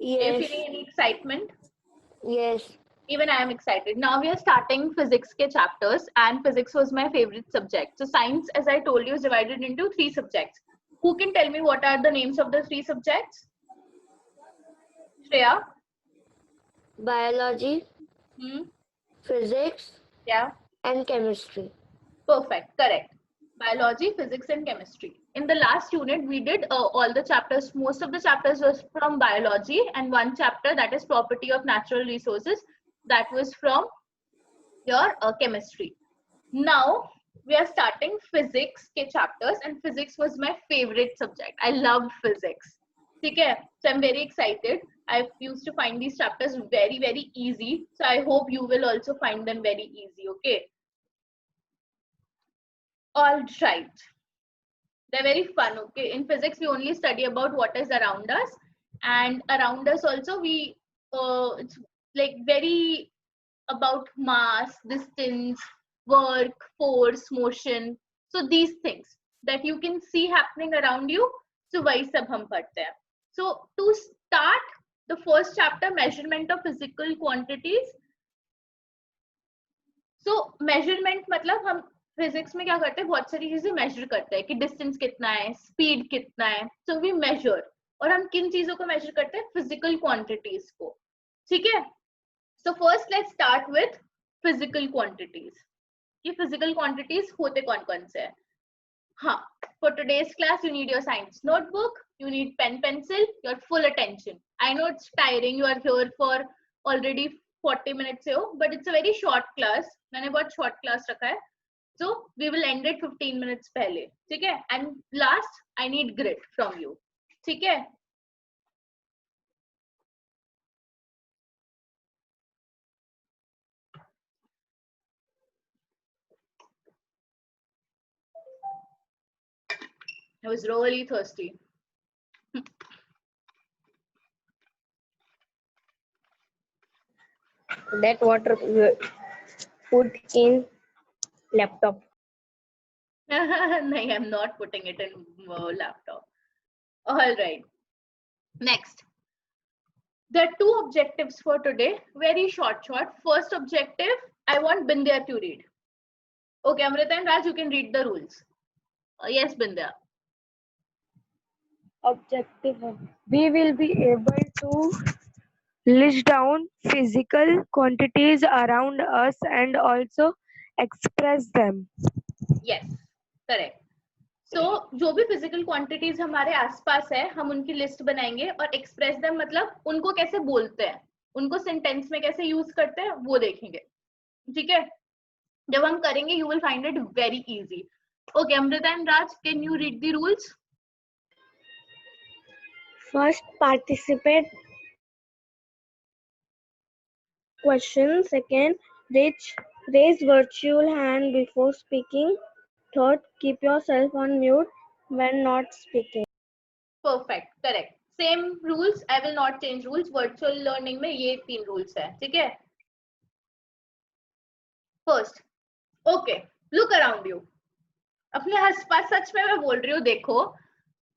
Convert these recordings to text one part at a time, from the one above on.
Are you Yes. feeling any excitement? Yes. Even I am excited. Now we are starting physics ke chapters, and physics was my favorite subject. So science, as I told you, is divided into 3 subjects. Who can tell me what are the names of the 3 subjects? Shreya? Biology, Hmm? physics, Yeah. and chemistry. Perfect. Correct. Biology, physics, and chemistry. In the last unit, we did all the chapters. Most of the chapters was from biology, and one chapter, that is property of natural resources, that was from your chemistry. Now we are starting physics ke chapters, and physics was my favorite subject. I loved physics. Okay, so I'm very excited. I used to find these chapters very, very easy. So I hope you will also find them very easy. Okay. All right. They're very fun. Okay. In physics, we only study about what is around us, and around us also it's like very about mass, distance, work, force, motion. So these things that you can see happening around you. So वही सब हम पढ़ते हैं. So to start the first chapter, measurement of physical quantities. So measurement मतलब हम physics में क्या करते हैं, बहुत सारी चीजें मेजर करते हैं कि डिस्टेंस कितना है, स्पीड कितना है. So we measure. और हम किन चीजों को मेजर करते हैं? फिजिकल क्वांटिटीज को. ठीक है. So first let's start with physical quantities. ये फिजिकल क्वांटिटीज होते कौन कौन से हैं? हाँ, for today's class you need your science notebook, you need pen pencil, your full attention. I know it's tiring, you are here for already 40 minutes here, but it's a very short class. मैंने बहुत short class रखा है. So we will end it 15 minutes पहले. ठीक है. And last I need grit from you. ठीक है. I was really thirsty. That water put in laptop. No, I'm not putting it in laptop. All right. Next. There are 2 objectives for today. Very short. First objective, I want Bindya to read. Okay, Amrita and Raj, you can read the rules. Yes, Bindya. Objective 1. We will be able to list down physical quantities around us and also express them. Yes, correct. So जो भी physical quantities हमारे आसपास है, हम उनकी list बनाएंगे और express them मतलब उनको कैसे बोलते हैं, उनको सेंटेंस में कैसे यूज करते हैं, वो देखेंगे. ठीक है. जब हम करेंगे you will find it very easy. Okay, Amrita and Raj, can you read the rules? First, participate question. Second, raise virtual hand before speaking. Third, keep yourself on mute when not speaking. Perfect, correct. Same rules, I will not change rules. Virtual learning में ये 3 rules है. ठीक है. First, okay, look around you. अपने आसपास, सच में मैं बोल रही हूँ, देखो.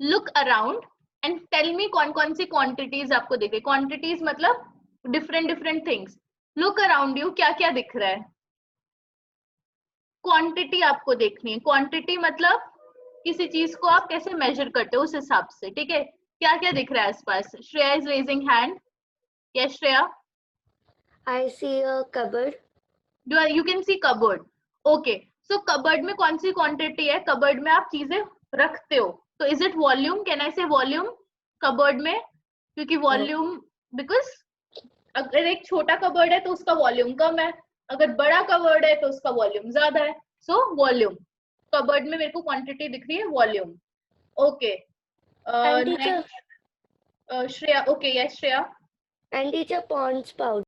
Look around and tell me कौन कौन सी क्वांटिटीज आपको दिखे. क्वांटिटीज मतलब different different things. Look around you, क्या क्या दिख रहा है? क्वांटिटी आपको देखनी है. क्वांटिटी मतलब किसी चीज को आप कैसे मेजर करते हो उस हिसाब से. ठीक है. क्या क्या दिख रहा है आसपास? Shreya is raising hand. Yes Shreya. I see a cupboard. You can see cupboard. Okay. So cupboard में कौन सी क्वांटिटी है? cupboard में आप चीजें रखते हो. तो is it volume? Can I say volume? cupboard में, क्योंकि volume, because अगर एक छोटा cupboard है तो उसका वॉल्यूम कम है, अगर बड़ा cupboard है तो उसका वॉल्यूम ज्यादा है. So volume. cupboard में मेरे को क्वांटिटी दिख रही है volume. Okay. And teacher, Shreya. Okay, yes Shreya. and teacher, Pond's powder.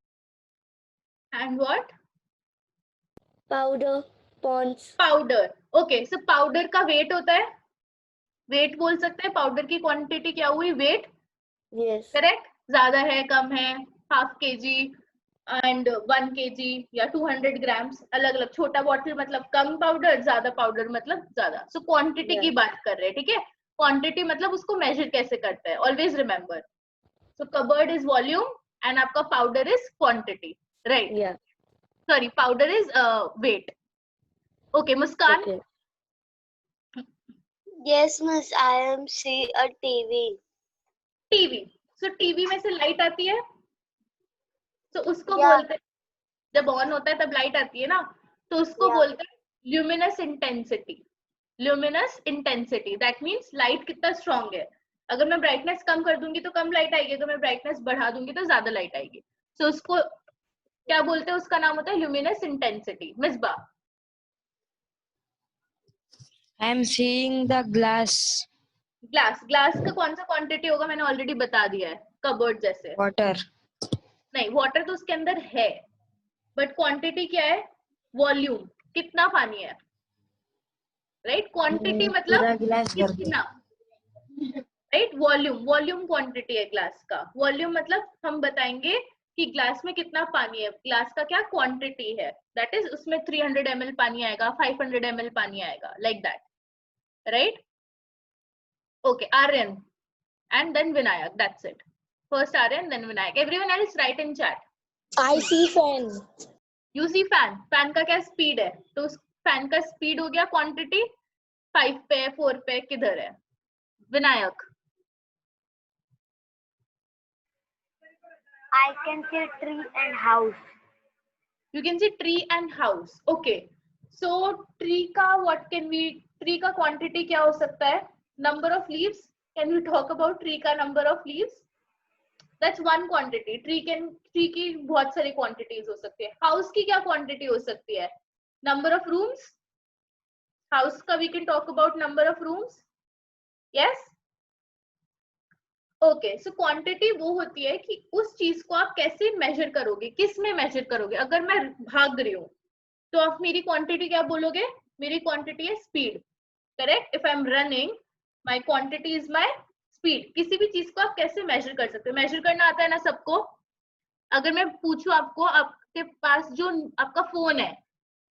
And what? Powder, Pond's. Powder. Okay. So powder का वेट होता है. वेट बोल सकते हैं. पाउडर की क्वांटिटी क्या हुई? वेट. Yes. करेक्ट. ज्यादा है, कम है, हाफ केजी एंड 1 केजी या 200 ग्राम्स, अलग अलग. छोटा बॉटल मतलब कम पाउडर, ज्यादा पाउडर मतलब ज्यादा. सो क्वांटिटी की बात कर रहे हैं. ठीक है. क्वांटिटी मतलब उसको मेजर कैसे करते हैं. Always remember. So cupboard is volume and आपका powder is quantity, right? Yeah. Sorry, powder is weight. Okay, Muskan. Okay. Yes, miss. I am see a TV. TV. So TV में से light आती है, तो उसको Yeah. बोलते हैं, जब ऑन होता है तब लाइट आती है ना, तो उसको Yeah. बोलते हैं luminous intensity. Luminous intensity, that means light कितना स्ट्रॉन्ग है. अगर मैं ब्राइटनेस कम कर दूंगी तो कम लाइट आएगी, अगर मैं ब्राइटनेस बढ़ा दूंगी तो ज्यादा लाइट आएगी. सो उसको क्या बोलते हैं, उसका नाम होता है luminous intensity. Misbah. I am seeing the glass. Glass. Glass का कौन सा क्वांटिटी होगा, मैंने ऑलरेडी बता दिया है, कबर्ड जैसे. Water. नहीं, वाटर तो उसके अंदर है, बट क्वांटिटी क्या है, वॉल्यूम, कितना पानी है, राइट. क्वांटिटी मतलब पूरा गिलास भर के. कितना, राइट. वॉल्यूम, वॉल्यूम क्वांटिटी है ग्लास का. वॉल्यूम मतलब हम बताएंगे कि ग्लास में कितना पानी है, ग्लास का क्या क्वांटिटी है, दैट इज उसमें 300 ml पानी आएगा, 500 ml पानी आएगा, like that, right. Okay, Aryan and then Vinayak, that's it. First Aryan, then Vinayak. Everyone else write in chat. I see fan. You see fan. fan का क्या स्पीड है, तो उस फैन का स्पीड हो गया क्वांटिटी. 5 पे, 4 पे, किधर है Vinayak? I can see tree and house. You can see tree and house. Okay. So tree का what can we, tree का quantity क्या हो सकता है? Number of leaves. Can we talk about tree का number of leaves? That's one quantity. Tree की बहुत सारी quantities हो सकती है. House की क्या quantity हो सकती है? Number of rooms. House का we can talk about number of rooms. Yes. Okay. So quantity वो होती है कि उस चीज को आप कैसे मेजर करोगे, किस में मेजर करोगे. अगर मैं भाग रही हूँ तो आप मेरी क्वांटिटी क्या बोलोगे, मेरी क्वांटिटी है speed, correct. If I am running, my quantity is my speed. किसी भी चीज को आप कैसे मेजर कर सकते हो, मेजर करना आता है ना सबको. अगर मैं पूछूं आपको, आपके पास जो आपका फोन है,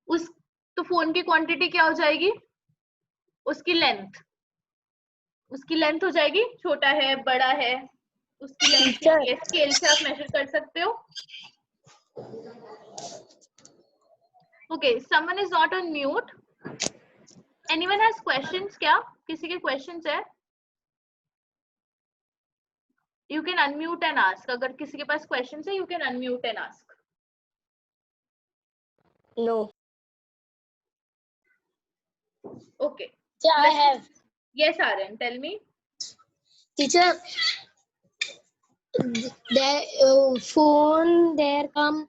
उस तो फोन की क्वांटिटी क्या हो जाएगी, उसकी लेंथ, उसकी लेंथ हो जाएगी, छोटा है बड़ा है, उसकी लेंथ स्केल से आप मेजर कर सकते हो. Okay, someone is not on mute. Anyone has questions? क्या किसी के क्वेश्चंस है? You can unmute and ask. अगर किसी के पास क्वेश्चंस है, you can unmute and ask. No. Okay. Yeah, I have. Yes, Aryan, tell me. Teacher, the phone there come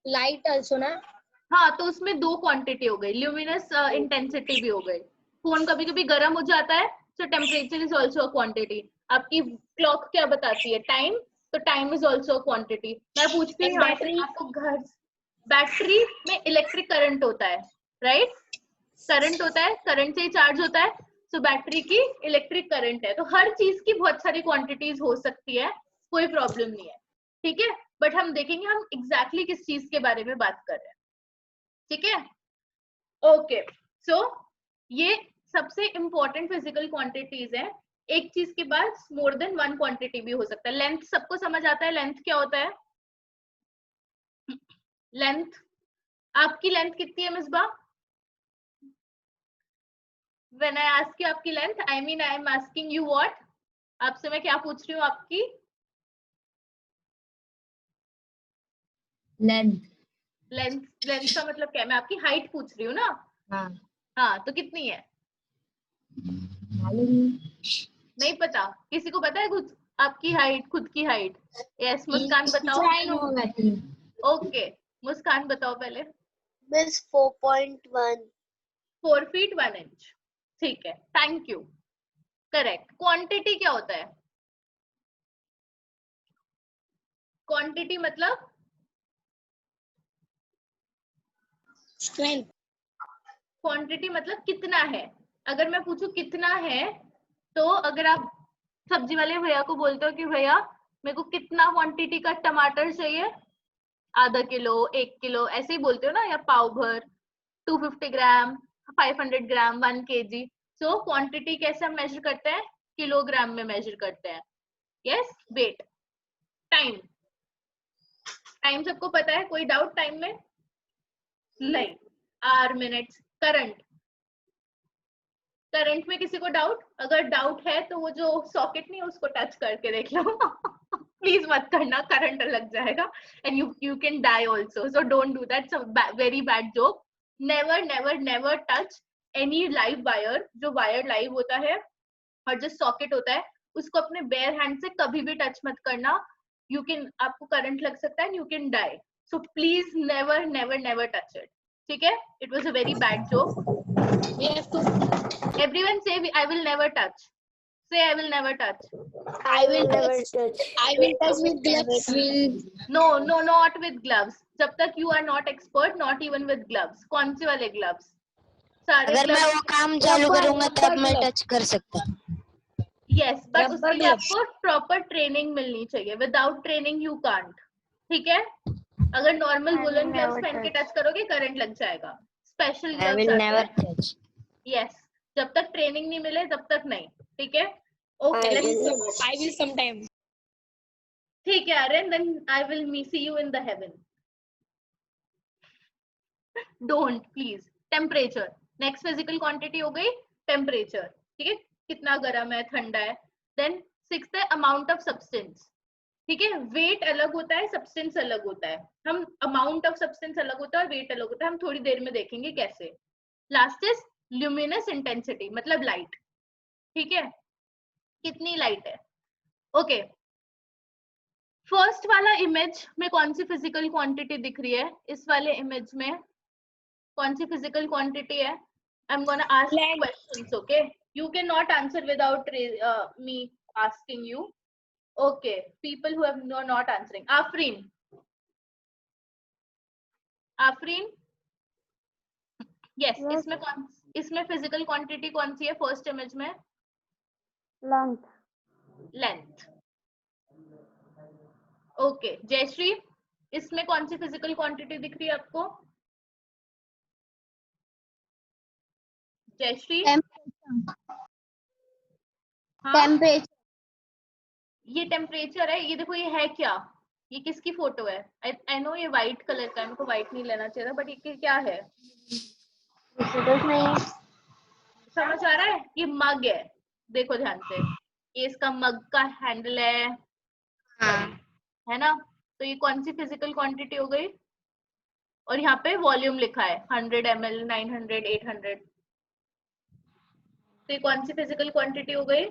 light also ना. हाँ, तो उसमें दो क्वांटिटी हो गई, ल्यूमिनस इंटेंसिटी भी हो गई. फोन कभी कभी गर्म हो जाता है, सो temperature is also a quantity. आपकी क्लॉक क्या बताती है, टाइम, तो time is also a quantity. मैं पूछती हूँ बैटरी, आपको घर, बैटरी में इलेक्ट्रिक करंट होता है, राइट. करंट होता है, करंट से ही चार्ज होता है, सो बैटरी की इलेक्ट्रिक करंट है. तो हर चीज की बहुत सारी क्वांटिटीज हो सकती है, कोई प्रॉब्लम नहीं है, ठीक है. बट हम देखेंगे हम एग्जैक्टली किस चीज के बारे में बात कर रहे हैं, ठीक है. ओके. सो ये सबसे इंपॉर्टेंट फिजिकल क्वांटिटीज है. एक चीज के बाद मोर देन वन क्वांटिटी भी हो सकता है. लेंथ सबको समझ आता है, लेंथ क्या होता है? लेंथ, आपकी लेंथ कितनी है Misbah? When I ask you आपकी length, I mean I am asking you what? आपसे मैं क्या पूछ रही हूँ, आपकी Length. लेंथ. लेंथ का मतलब क्या है, मैं आपकी हाइट पूछ रही हूँ ना. हाँ. हाँ, तो कितनी है? मालूम. नहीं पता? किसी को पता है खुद आपकी हाइट, खुद की हाइट? यस, मुस्कान बताओ. I know that. ओके, मुस्कान बताओ पहले. Miss 4.1. 4 feet 1 inch. ठीक है, थैंक यू, करेक्ट. क्वांटिटी क्या होता है? क्वांटिटी मतलब Strength. क्वांटिटी मतलब कितना है. अगर मैं पूछूं कितना है, तो अगर आप सब्जी वाले भैया को बोलते हो कि भैया मेरे को कितना क्वांटिटी का टमाटर चाहिए, आधा किलो, 1 किलो, ऐसे ही बोलते हो ना, या पाव भर, 250 ग्राम, 500 ग्राम, 1 kg. सो क्वांटिटी कैसे हम मेजर करते हैं, किलोग्राम में मेजर करते हैं. Yes, wait. टाइम, टाइम सबको पता है, कोई डाउट टाइम में? नहीं. Our, minutes. करंट, करंट में किसी को डाउट? अगर डाउट है तो वो जो सॉकेट नहीं है उसको टच करके देख लो. प्लीज मत करना, करंट लग जाएगा and you can die also, so don't do that. Very bad joke. Never never never touch any live wire. जो वायर लाइव होता है और जो सॉकेट होता है उसको अपने बेयर हैंड से कभी भी टच मत करना. यू कैन, आपको करंट लग सकता है, you can die. So please never never never touch it. ठीक है? It was a very bad joke. We have to. Everyone say I will never touch. Say I will never touch. I will never touch. I will touch with gloves. No, no, not with gloves. जब तक you are not expert, not even with gloves. कौन से वाले gloves? सारे अगर मैं gloves. वो काम चालू करूंगा तब मैं टच कर सकता हूँ. Yes, but Rubber उसके लिए gloves. आपको proper training मिलनी चाहिए. Without training you can't. ठीक है? अगर normal I will woolen gloves never पहन के touch. touch करोगे करंट लग जाएगा. Special I gloves will आते never हैं. touch. Yes, जब तक ट्रेनिंग नहीं मिले तब तक नहीं. ठीक है? Okay, I let's will. go. I will sometime. ठीक है Aryan, then I will see you in the heaven. Don't please. Temperature. Next physical quantity हो गई temperature. ठीक है? कितना गर्म है, ठंडा है. Then sixth है amount of substance. ठीक है? Weight अलग होता है, substance अलग होता है. हम amount of substance अलग होता है और weight अलग होता है. हम थोड़ी देर में देखेंगे कैसे. Last is luminous intensity, मतलब light. ठीक है? कितनी लाइट है. ओके. फर्स्ट वाला इमेज में कौन सी फिजिकल क्वांटिटी दिख रही है? इस वाले इमेज में कौन सी फिजिकल क्वांटिटी है? I am gonna ask questions. Okay, you can not answer without me asking you. Okay, people who have not answering. Afreen, Afreen. Yes, इसमें फिजिकल क्वांटिटी कौन सी है फर्स्ट इमेज में? Length. लेंथ. ओके. जयश्री, इसमें कौन सी physical quantity दिख रही है आपको? जयश्री. हाँ, Temperature. ये टेम्परेचर है. ये देखो, ये है क्या? ये किसकी फोटो है? आई नो ये व्हाइट कलर का है, मेरे को व्हाइट नहीं लेना चाहिए था, बट ये क्या है? समझ आ रहा है? ये मग है. देखो ध्यान से, ये इसका मग का हैंडल है ना? तो ये कौन सी फिजिकल क्वांटिटी हो गई? और यहाँ पे वॉल्यूम लिखा है 100 ml, 900, 800. तो ये कौन सी फिजिकल क्वांटिटी हो गई?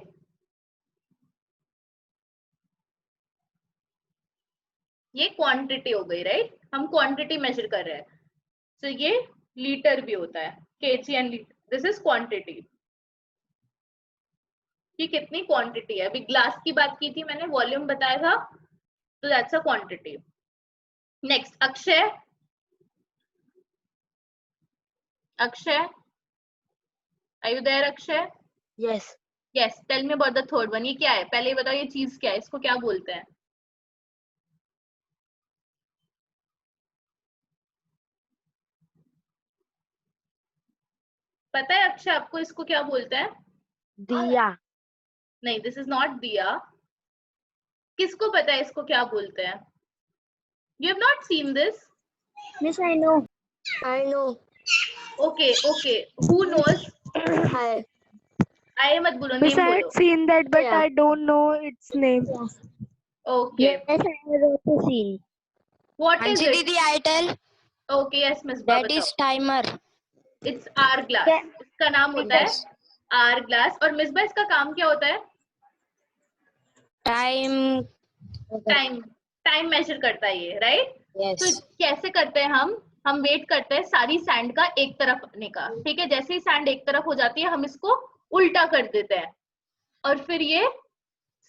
ये क्वांटिटी हो गई, राइट? हम क्वांटिटी मेजर कर रहे हैं. तो ये लीटर भी होता है, KG and litre. This is quantity. कि कितनी क्वांटिटी है. अभी ग्लास की बात की थी मैंने, वॉल्यूम बताया था, तो that's a quantity. Next, Akshay. Akshay, are you there Akshay? Yes. Yes. Tell me about the third one. ये क्या है? पहले बताओ ये चीज क्या है, इसको क्या बोलते हैं? पता है अक्षय आपको इसको क्या बोलते हैं? Diya. नहीं, दिस इज नॉट दिया. किसको पता है इसको क्या बोलते हैं? You have not seen this? Miss, I know. I know. Okay okay. Who knows? I. आए मत बोलो, Miss, नेम I बोलो. had seen that, but Yeah. I don't know its name. Okay. Yes, I have also seen. What is Anshi it? didi, I tell. Okay, yes miss. That is timer. It's are glass. इसका नाम होता है are glass. और miss बा, इसका काम क्या होता है? Time. टाइम मेजर करता है ये, राइट? Yes. तो कैसे करते हैं हम वेट करते हैं सारी सैंड का एक तरफ आने का. ठीक है? जैसे ही सैंड एक तरफ हो जाती है हम इसको उल्टा कर देते हैं और फिर ये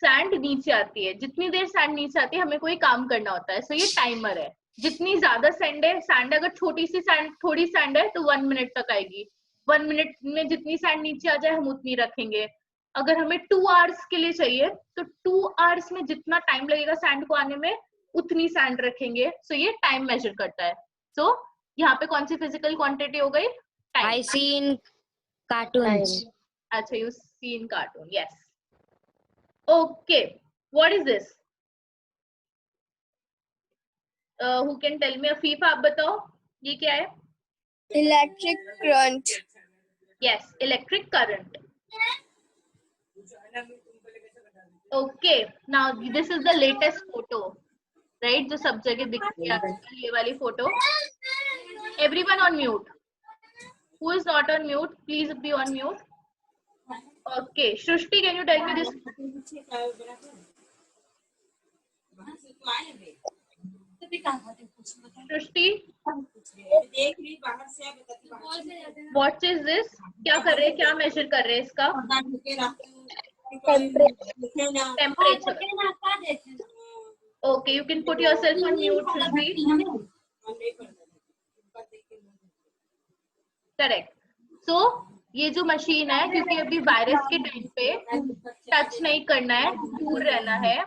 सैंड नीचे आती है. जितनी देर सैंड नीचे आती है हमें कोई काम करना होता है. सो ये टाइमर है. जितनी ज्यादा सैंड अगर छोटी सी सैंड, थोड़ी सैंड है तो 1 मिनट तक आएगी. 1 मिनट में जितनी सैंड नीचे आ जाए हम उतनी रखेंगे. अगर हमें 2 आवर्स के लिए चाहिए तो 2 आवर्स में जितना टाइम लगेगा सैंड को आने में उतनी सैंड रखेंगे. सो ये टाइम मेजर करता है. सो यहाँ पे कौन सी फिजिकल क्वांटिटी हो गई? I time. see in cartoons. अच्छा, you see in cartoon. Yes. Okay. What is this? who can tell me? Afif आप बताओ ये क्या है? Electric current. Yes, electric current. Okay, now this is the latest photo, right? जो सब जगह दिखती है आजकल ये वाली photo. Everyone on mute. Who is not on mute? Please be on mute. Okay, Shrishti, can you tell me this? Shrishti, what is this? क्या कर रहे हैं? क्या measure कर रहे हैं इसका? Temperature. Okay, you can put yourself on mute, Shrishti. Correct. So ये जो मशीन है, क्योंकि अभी वायरस के टाइम पे टच नहीं करना है, दूर रहना है,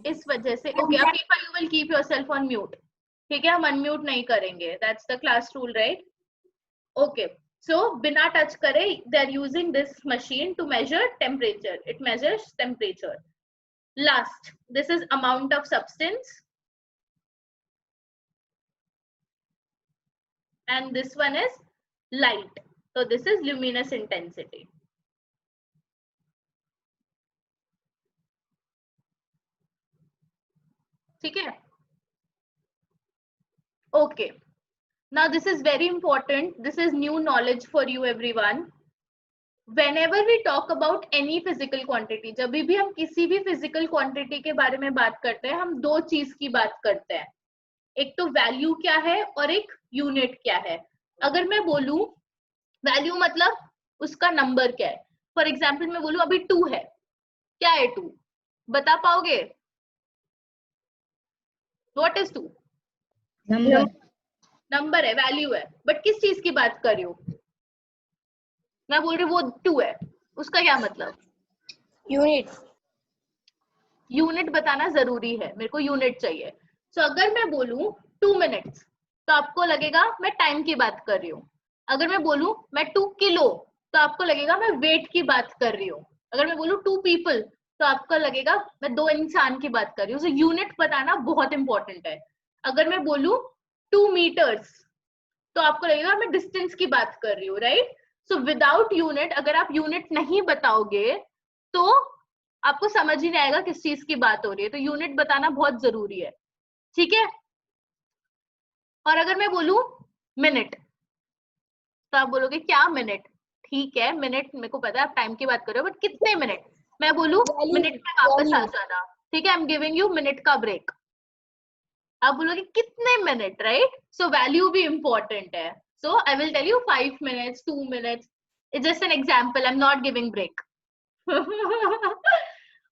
इस वजह से. Okay, Afifa you will keep yourself on mute. ठीक है, हम अनम्यूट नहीं करेंगे. That's the class rule, right? Okay, so बिना टच करे they are using this machine to measure temperature. It measures temperature. Last, this is amount of substance and this one is light. So this is luminous intensity. ठीक है? Okay. Now this is very important. This is new knowledge for you everyone. Whenever we talk about any physical quantity, जब भी हम किसी भी physical quantity के बारे में बात करते हैं, हम दो चीज की बात करते हैं. एक तो वैल्यू क्या है और एक यूनिट क्या है. अगर मैं बोलूं वैल्यू मतलब उसका नंबर क्या है. फॉर एग्जाम्पल मैं बोलूं अभी 2 है. क्या है 2? बता पाओगे? What is 2? नंबर है, वैल्यू है. बट किस चीज की बात कर रही हूँ? मैं बोल रही हूँ वो 2 है, उसका क्या मतलब? Unit. यूनिट बताना जरूरी है, मेरे को यूनिट चाहिए. सो अगर मैं बोलूं 2 मिनट्स तो आपको लगेगा मैं टाइम की बात कर रही हूँ. अगर मैं बोलूं मैं 2 किलो तो आपको लगेगा मैं वेट की बात कर रही हूँ. अगर मैं बोलूं 2 पीपल तो आपको लगेगा मैं 2 इंसान की बात कर रही हूँ. सो यूनिट बताना बहुत इंपॉर्टेंट है. अगर मैं बोलूं 2 मीटर्स तो आपको लगेगा मैं डिस्टेंस की बात कर रही हूँ, राइट? सो विदाउट यूनिट, अगर आप यूनिट नहीं बताओगे तो आपको समझ ही नहीं आएगा किस चीज की बात हो रही है. तो यूनिट बताना बहुत जरूरी है. ठीक है? और अगर मैं बोलूं मिनट तो आप बोलोगे क्या मिनट? ठीक है, मिनट मेरे को पता है आप टाइम की बात कर रहे हो, बट कितने मिनट? मैं बोलूं मिनट में वापस आ जाना. ठीक है, I am giving you minute का ब्रेक. आप बोलोगे कितने मिनट, राइट? सो वैल्यू भी इंपॉर्टेंट है. So I will tell you 5 minutes, 2 minutes. It's just an example, I am not giving break.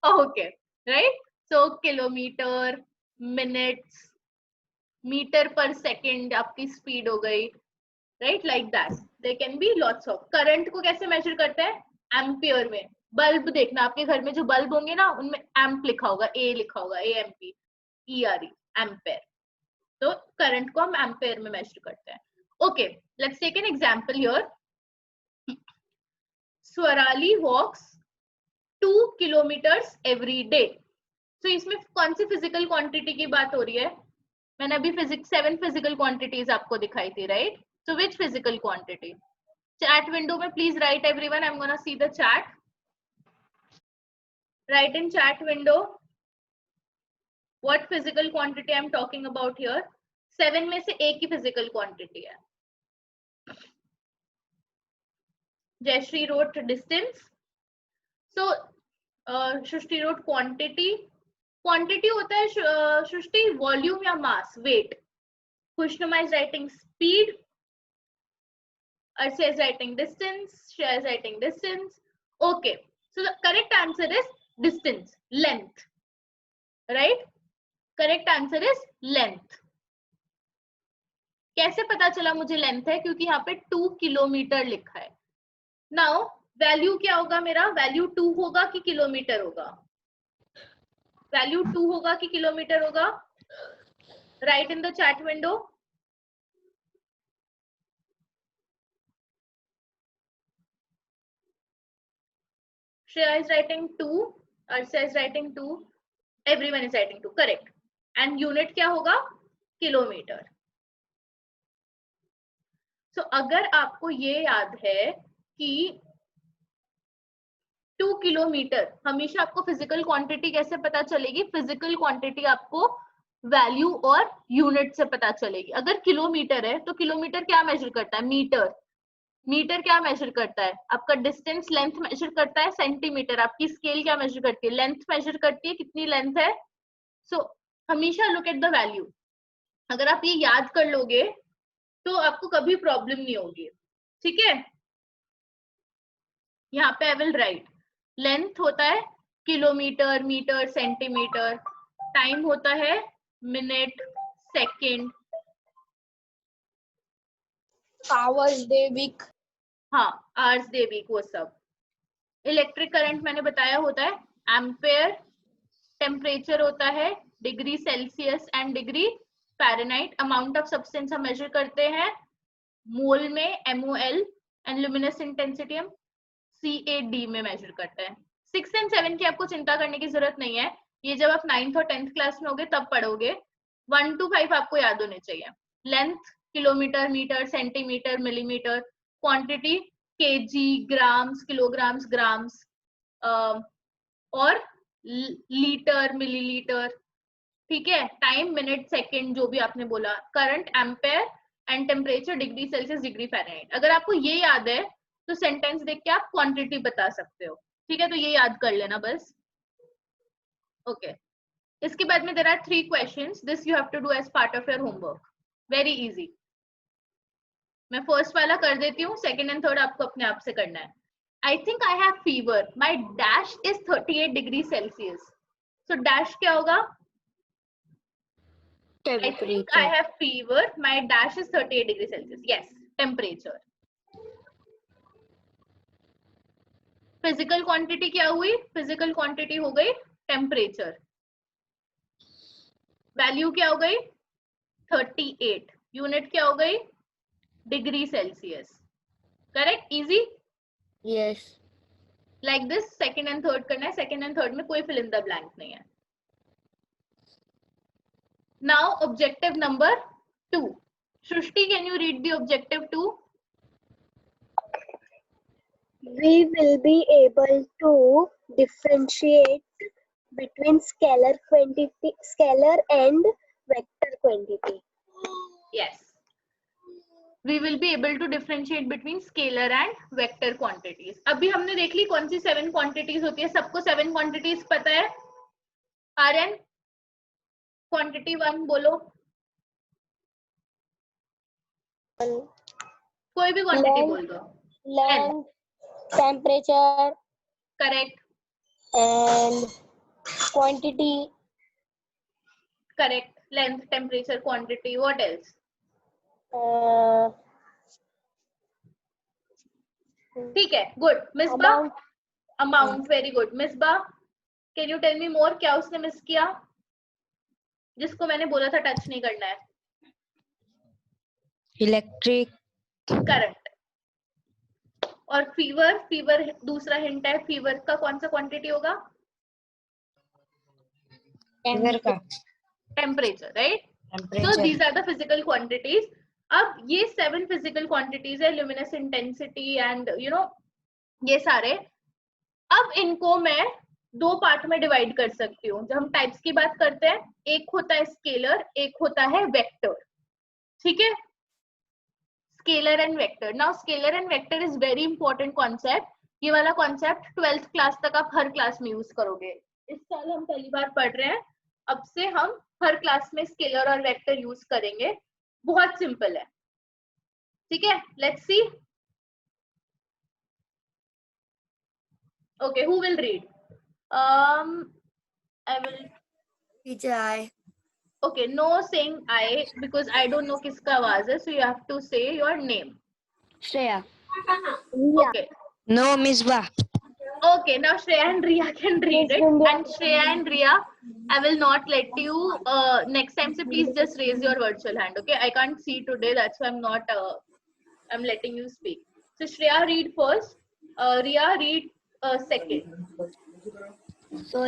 Okay, right? So kilometre, minutes, metre पर second आपकी speed हो गई, right? Like that. There can be lots of. Current को कैसे major करते हैं? Ampere में. Bulb देखना, आपके घर में जो बल्ब होंगे ना उनमें एम्प लिखा होगा, ए लिखा होगा, AMP, ERE, एम्पेयर. तो करंट को हम एम्पेयर में मेजर करते हैं. Okay, let's take an example here. Swarali walks 2 kilometres every day. तो इसमें कौन सी फिजिकल क्वांटिटी की बात हो रही है? मैंने अभी 7 फिजिकल क्वांटिटीज आपको दिखाई थी, right? So which physical quantity? Chat window में please write everyone. I am gonna see the chat. Write in chat window what physical quantity I am talking about here. 7 में से एक ही फिजिकल क्वांटिटी है. Jayashree wrote distance. So Srishti wrote quantity. Quantity होता है Srishti volume या mass, weight. Khushnuma is writing speed. Arshia is writing distance. Shreya is writing distance. Okay, so the correct answer is distance, length, right? Correct answer is length. कैसे पता चला मुझे length है? क्योंकि यहाँ पे 2 किलोमीटर लिखा है. नाउ वैल्यू क्या होगा मेरा? वैल्यू 2 होगा कि किलोमीटर होगा? वैल्यू 2 होगा कि किलोमीटर होगा? Right in the chat window. Shreya is writing 2. Arshia is writing 2. Everyone is writing 2. Correct. And unit क्या होगा? किलोमीटर। सो अगर आपको ये याद है कि 2 किलोमीटर, हमेशा आपको फिजिकल क्वांटिटी कैसे पता चलेगी? फिजिकल क्वांटिटी आपको वैल्यू और यूनिट से पता चलेगी। अगर किलोमीटर है तो किलोमीटर क्या मेजर करता है? मीटर। मीटर क्या मेजर करता है? आपका डिस्टेंस, लेंथ मेजर करता है। सेंटीमीटर आपकी स्केल क्या मेजर करती है? लेंथ मेजर करती है, कितनी लेंथ है। सो हमेशा लुक एट द वैल्यू। अगर आप ये याद कर लोगे तो आपको कभी प्रॉब्लम नहीं होगी, ठीक है। यहाँ पे आई विल राइट, लेंथ होता है किलोमीटर, मीटर, सेंटीमीटर। टाइम होता है minute, second, hours, day, week. हाँ, आवर्स, डे, वीक, वो सब। इलेक्ट्रिक करंट मैंने बताया होता है एम्पेयर। टेम्परेचर होता है degree Celsius and degree Fahrenheit. Amount of substance हम मेजर करते हैं मोल में, MOL। एंड लुमिनस इंटेंसिटी हम CAD में मेजर करते हैं। 6 एंड 7 की आपको चिंता करने की जरूरत नहीं है, ये जब आप 9th और 10th क्लास में होगे तब पढ़ोगे। 1 to 5 आपको याद होने चाहिए। Length kilometre, metre, centimetre, millimetre. Quantity kg, grams, kilograms, grams, और लीटर, मिलीलीटर, ठीक है। टाइम मिनट, सेकंड, जो भी आपने बोला। Current ampere and temperature degree Celsius, degree Fahrenheit. अगर आपको ये याद है तो सेंटेंस देख के आप क्वांटिटी बता सकते हो, ठीक है। तो ये याद कर लेना बस, ओके। इसके बाद में there are 3 questions, this you have to do as part of your homework, very easy. मैं फर्स्ट वाला कर देती हूँ, सेकंड एंड थर्ड आपको अपने आप से करना है। I think I have fever, my dash is 38 degree Celsius. So dash क्या होगा? I think I Temperature. have fever. My dash is 38 degrees Celsius. Yes, temperature. Physical quantity क्या हुई? फिजिकल क्वांटिटी हो गई टेम्परेचर। वैल्यू क्या हो गई? 38। Unit क्या हो गई? Degree Celsius. Correct, easy. Yes. Like this second and third करना है। सेकंड एंड थर्ड में कोई फिल इन द ब्लैंक नहीं है। Now objective number 2। Srishti, can you read the objective 2? We will be able to differentiate between scalar and vector quantity. Yes. We will be able to differentiate between scalar and vector quantities. अभी हमने देख ली कौन सी 7 quantities होती है। सबको 7 quantities पता है? Aryan, quantity 1 बोलो, कोई भी क्वांटिटी बोल दो। Length, temperature, correct, and quantity. Correct. Length, temperature, quantity, what else? ठीक है, good. Misba? Amount. Amount, very good. Misba, can you tell me more, क्या उसने मिस किया जिसको मैंने बोला था टच नहीं करना है? Electric current. और फीवर, फीवर दूसरा हिंट है। फीवर का कौन सा क्वांटिटी होगा? फीवर का temperature, right. So temperature these are the physical quantities. अब ये 7 फिजिकल क्वांटिटीज है, ल्यूमिनस इंटेंसिटी एंड ये सारे। अब इनको मैं 2 पार्ट में डिवाइड कर सकती हूँ। जब हम टाइप्स की बात करते हैं, एक होता है स्केलर, एक होता है वेक्टर, ठीक है। Scalar and vector. Now scalar and vector is very important concept. ये वाला कॉन्सेप्ट 12th क्लास तक आप हर क्लास में यूज करोगे। इस साल हम पहली बार पढ़ रहे हैं, अब से हम हर क्लास में स्केलर और वेक्टर यूज करेंगे। बहुत सिंपल है, ठीक है। Let's see. Okay, who will read? I will. Teacher, I. Okay, no saying I because I don't know किसका आवाज है, so you have to say your name. Shreya Riya. Okay. No Misba Okay, now Shreya and Riya can read it. And Shreya and Riya, I will not let you next time. So please just raise your virtual hand. Okay, I can't see today. That's why I'm not. I'm letting you speak. So Shreya, read first. Riya, read second. So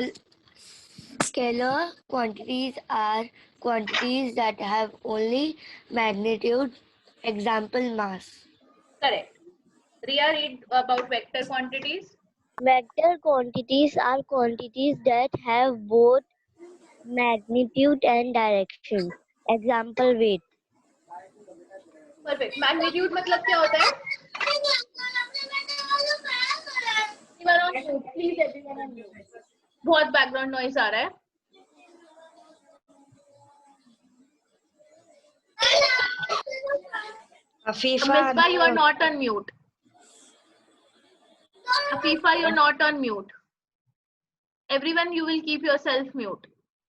Scalar quantities are quantities that have only magnitude, example mass. Correct. Riya, read about vector quantities. Vector quantities are quantities that have both magnitude and direction. Example weight. Perfect. Magnitude मतलब क्या होता है? Please everyone on mute. बहुत background noise आ रहा है. Misbah, you are not on mute. Afifa, you are not on mute. Everyone, you will keep yourself mute.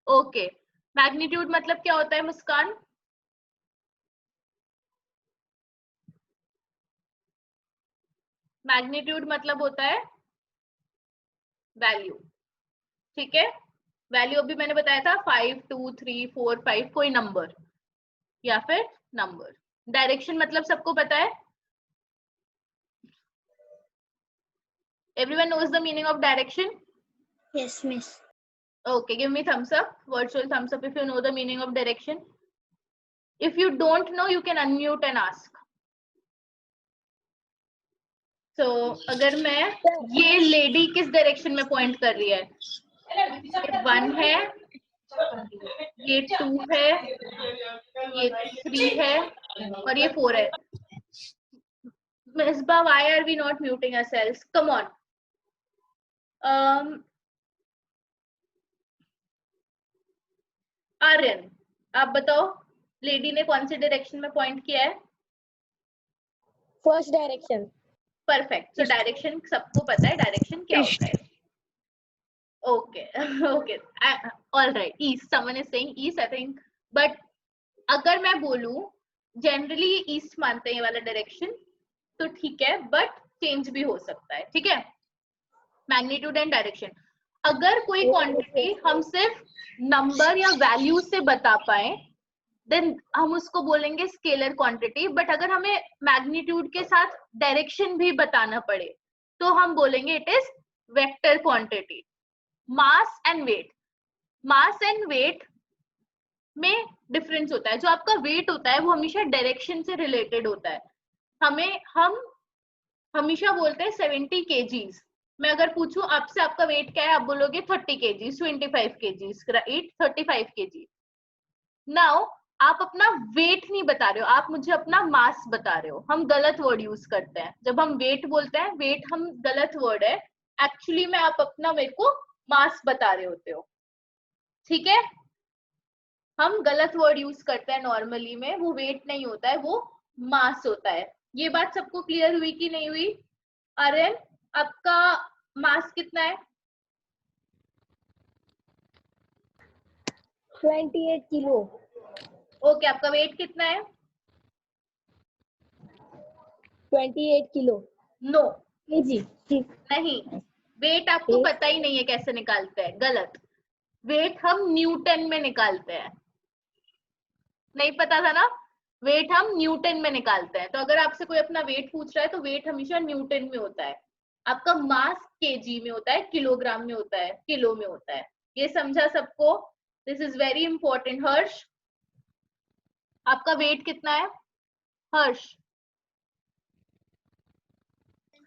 Okay. Magnitude मतलब क्या होता है मुस्कान? मैग्नीट्यूड मतलब होता है वैल्यू. ठीक है. वैल्यू अभी मैंने बताया था 5, 2, 3, 4, 5 कोई नंबर या फिर नंबर. डायरेक्शन मतलब सबको पता है. Everyone knows the meaning of direction? Yes, miss. Okay, give me thumbs up. Virtual thumbs up if you know the meaning of direction. If you don't know, you can unmute and ask. So, अगर मैं ये lady किस direction में point कर रही है? ये 1 है, ये 2 है, ये 3 है और ये 4 है. Misbah, why are we not muting ourselves? Come on. Aryan, आप बताओ लेडी ने कौन सी डायरेक्शन में पॉइंट किया है? First direction. Perfect. So direction सबको पता है डायरेक्शन क्या होता है. Okay okay all right. East, someone is saying east I think. But अगर मैं बोलूं जनरली ईस्ट मानते हैं ये वाला डायरेक्शन तो ठीक है, बट चेंज भी हो सकता है. ठीक है. Magnitude and direction. अगर कोई क्वांटिटी हम सिर्फ नंबर या वैल्यू से बता पाए देन हम उसको बोलेंगे स्केलर क्वांटिटी. बट अगर हमें मैग्नीट्यूड के साथ डायरेक्शन भी बताना पड़े तो हम बोलेंगे it is vector quantity. Mass and weight. Mass and weight में डिफरेंस होता है. जो आपका वेट होता है वो हमेशा डायरेक्शन से रिलेटेड होता है. हम हमेशा बोलते हैं 70 kgs. मैं अगर पूछूं आपसे आपका वेट क्या है, आप बोलोगे 30 kgs, 25 kgs, right? 35 kg. Now आप अपना वेट नहीं बता रहे हो, आप मुझे अपना मास बता रहे हो. हम गलत वर्ड यूज करते हैं जब हम वेट बोलते हैं. वेट हम गलत वर्ड है. एक्चुअली में आप अपना मेरे को मास बता रहे होते हो. ठीक है. हम गलत वर्ड यूज करते हैं नॉर्मली में. वो वेट नहीं होता है, वो मास होता है. ये बात सबको क्लियर हुई कि नहीं हुई? आर्यन, आपका मास कितना है? 28 किलो. ओके. आपका वेट कितना है? 28 किलो. No KG. नहीं. वेट आपको पता ही नहीं है कैसे निकालते हैं. गलत. वेट हम न्यूटन में निकालते हैं. नहीं पता था ना? वेट हम न्यूटन में निकालते हैं. तो अगर आपसे कोई अपना वेट पूछ रहा है तो वेट हमेशा न्यूटन में होता है. आपका मास केजी में होता है, किलोग्राम में होता है, किलो में होता है. ये समझा सबको? This is very important. Harsh, आपका वेट कितना है? Harsh,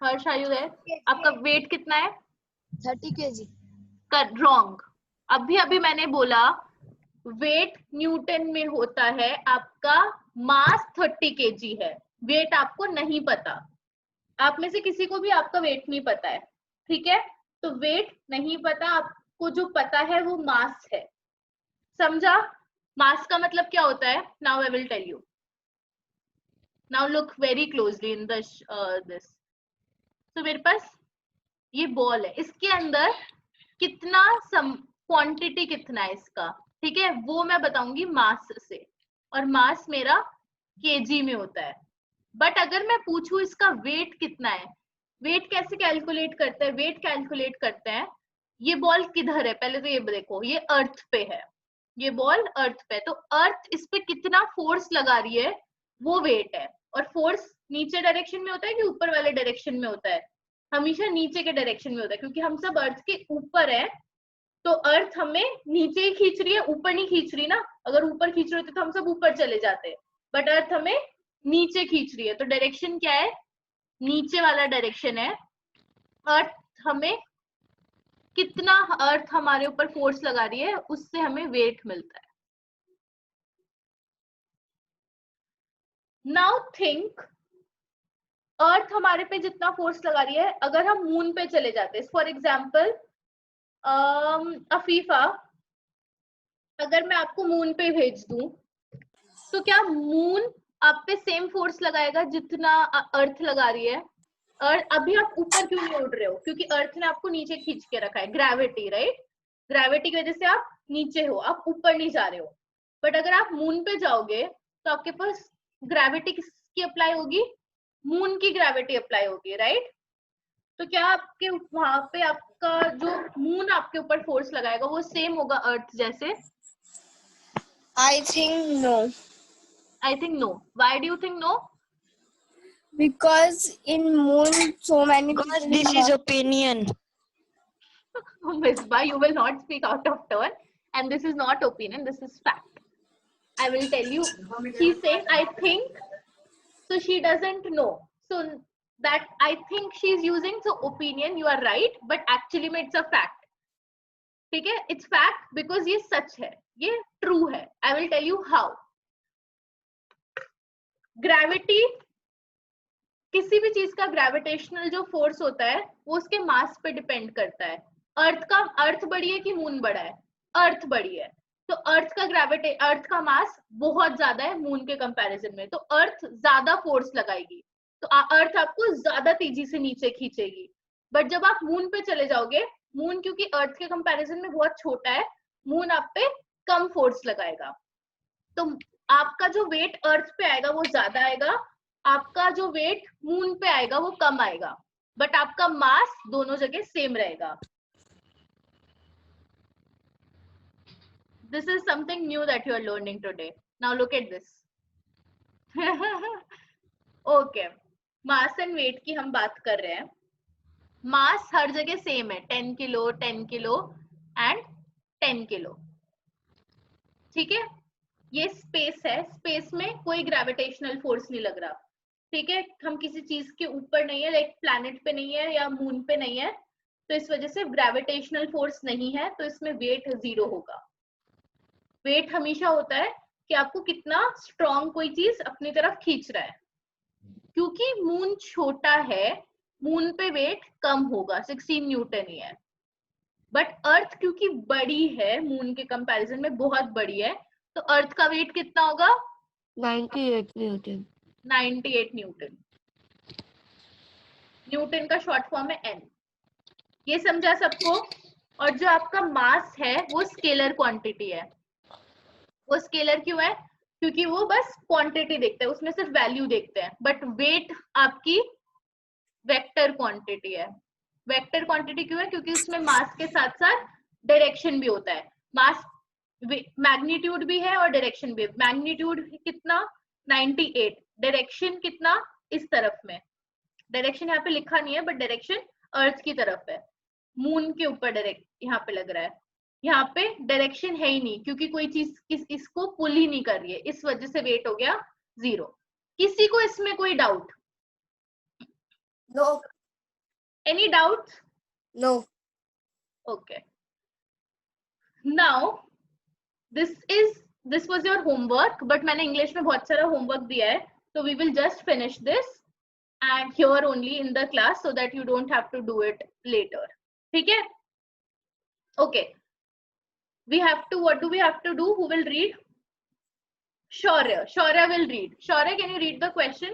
Harsh are you there? आपका वेट कितना है? 30 केजी. रॉन्ग. अभी मैंने बोला वेट न्यूटन में होता है. आपका मास 30 kg है. वेट आपको नहीं पता. आप में से किसी को भी आपका वेट नहीं पता है. ठीक है. तो वेट नहीं पता. आपको जो पता है वो मास है. समझा? मास का मतलब क्या होता है? Now I will tell you. Now look very closely in this. तो मेरे पास ये बॉल है. इसके अंदर कितना क्वांटिटी कितना है इसका, ठीक है, वो मैं बताऊंगी मास से. और मास मेरा केजी में होता है. बट अगर मैं पूछूं इसका वेट कितना है, वेट कैसे कैलकुलेट करते हैं? वेट कैलकुलेट करते हैं, ये बॉल किधर है पहले तो ये देखो. ये अर्थ पे है, ये बॉल अर्थ पे है. तो अर्थ इस पे कितना फोर्स लगा रही है वो वेट है. और फोर्स नीचे डायरेक्शन में होता है कि ऊपर वाले डायरेक्शन में होता है? हमेशा नीचे के डायरेक्शन में होता है, क्योंकि हम सब अर्थ के ऊपर है. तो अर्थ हमें नीचे ही खींच रही है, ऊपर नहीं खींच रही ना। अगर ऊपर खींच रही होती तो हम सब ऊपर चले जाते, बट अर्थ हमें नीचे खींच रही है। तो डायरेक्शन क्या है, नीचे वाला डायरेक्शन है। अर्थ हमें कितना, अर्थ हमारे ऊपर फोर्स लगा रही है, उससे हमें वेट मिलता है। नाउ थिंक, अर्थ हमारे पे जितना फोर्स लगा रही है, अगर हम मून पे चले जाते हैं, फॉर एग्जाम्पल अफीफा, अगर मैं आपको मून पे भेज दूं, तो क्या मून आप पे सेम फोर्स लगाएगा जितना अर्थ लगा रही है? और अभी आप ऊपर क्यों नहीं उड़ रहे हो? क्योंकि अर्थ ने आपको नीचे खींच के रखा है, ग्रेविटी, राइट? ग्रेविटी की वजह से आप नीचे हो, आप ऊपर नहीं जा रहे हो। बट अगर आप मून पे जाओगे तो आपके पास ग्रेविटी किसकी अप्लाई होगी? मून की ग्रेविटी अप्लाई होगी, राइट? तो क्या आपके वहां पे आपका जो मून आपके ऊपर फोर्स लगाएगा वो सेम होगा अर्थ जैसे? I think no. I think no. Why do you think no? Because in moon so many Because people this is opinion. Misbah, you will not speak out of turn, and this is not opinion, this is fact. I will tell you, she's saying I think, so she doesn't know. So that I think she's using, so opinion, you are right, but actually it's a fact. ठीक है, it's fact because ये सच है, ये true है. I will tell you how. Gravity, किसी भी चीज का ग्रेविटेशनल जो फोर्स होता है वो उसके मास पे डिपेंड करता है। अर्थ बड़ी है कि मून बड़ा है? अर्थ बड़ी है, तो अर्थ का मास बहुत ज्यादा है मून के कंपैरिजन में, तो अर्थ ज्यादा फोर्स लगाएगी, तो अर्थ आपको ज्यादा तेजी से नीचे खींचेगी। बट जब आप मून पे चले जाओगे, मून क्योंकि अर्थ के कंपैरिजन में बहुत छोटा है, मून आप पे कम फोर्स लगाएगा, तो आपका जो वेट अर्थ पे आएगा वो ज्यादा आएगा, आपका जो वेट मून पे आएगा वो कम आएगा, बट आपका मास दोनों जगह सेम रहेगा। This is something new that you are learning today. Now look at this. Okay, mass and weight की हम बात कर रहे हैं। मास हर जगह सेम है, 10 किलो 10 किलो एंड 10 किलो, ठीक है? ये स्पेस है, स्पेस में कोई ग्रेविटेशनल फोर्स नहीं लग रहा, ठीक है? हम किसी चीज के ऊपर नहीं है, लाइक प्लैनेट पे नहीं है या मून पे नहीं है, तो इस वजह से ग्रेविटेशनल फोर्स नहीं है, तो इसमें वेट 0 होगा। वेट हमेशा होता है कि आपको कितना स्ट्रॉन्ग कोई चीज अपनी तरफ खींच रहा है। क्योंकि मून छोटा है, मून पे वेट कम होगा, 16 न्यूटन ही है। बट अर्थ क्योंकि बड़ी है, मून के कंपैरिजन में बहुत बड़ी है, तो अर्थ का वेट कितना होगा? 98 न्यूटन। 98 न्यूटन। न्यूटन का शॉर्ट फॉर्म है एन। ये समझा सबको? और जो आपका मास है वो स्केलर क्वांटिटी है। वो स्केलर क्यों है? क्योंकि वो बस क्वांटिटी देखते हैं, उसमें सिर्फ वैल्यू देखते हैं, बट वेट आपकी वेक्टर क्वांटिटी है। वेक्टर क्वांटिटी क्यों है? क्योंकि उसमें मास के साथ साथ डायरेक्शन भी होता है। मास मैग्नीट्यूड भी है और डायरेक्शन भी है। मैग्नीट्यूड कितना? 98। डायरेक्शन कितना? इस तरफ में। डायरेक्शन यहाँ पे लिखा नहीं है, बट डायरेक्शन अर्थ की तरफ है, मून के ऊपर डायरेक्ट यहाँ पे लग रहा है। यहाँ पे डायरेक्शन है ही नहीं, क्योंकि कोई चीज इसको पुल ही नहीं कर रही है, इस वजह से वेट हो गया 0। किसी को इसमें कोई doubt? No. Any doubts? No. Okay. Now this was your homework, but मैंने इंग्लिश में बहुत सारा होमवर्क दिया है, so we will just finish this and here only in the class so that you don't have to do it later. ठीक है? Okay. What do we have to do? Who will read? Shaurya. Shaurya will read. Shaurya, can you read the question?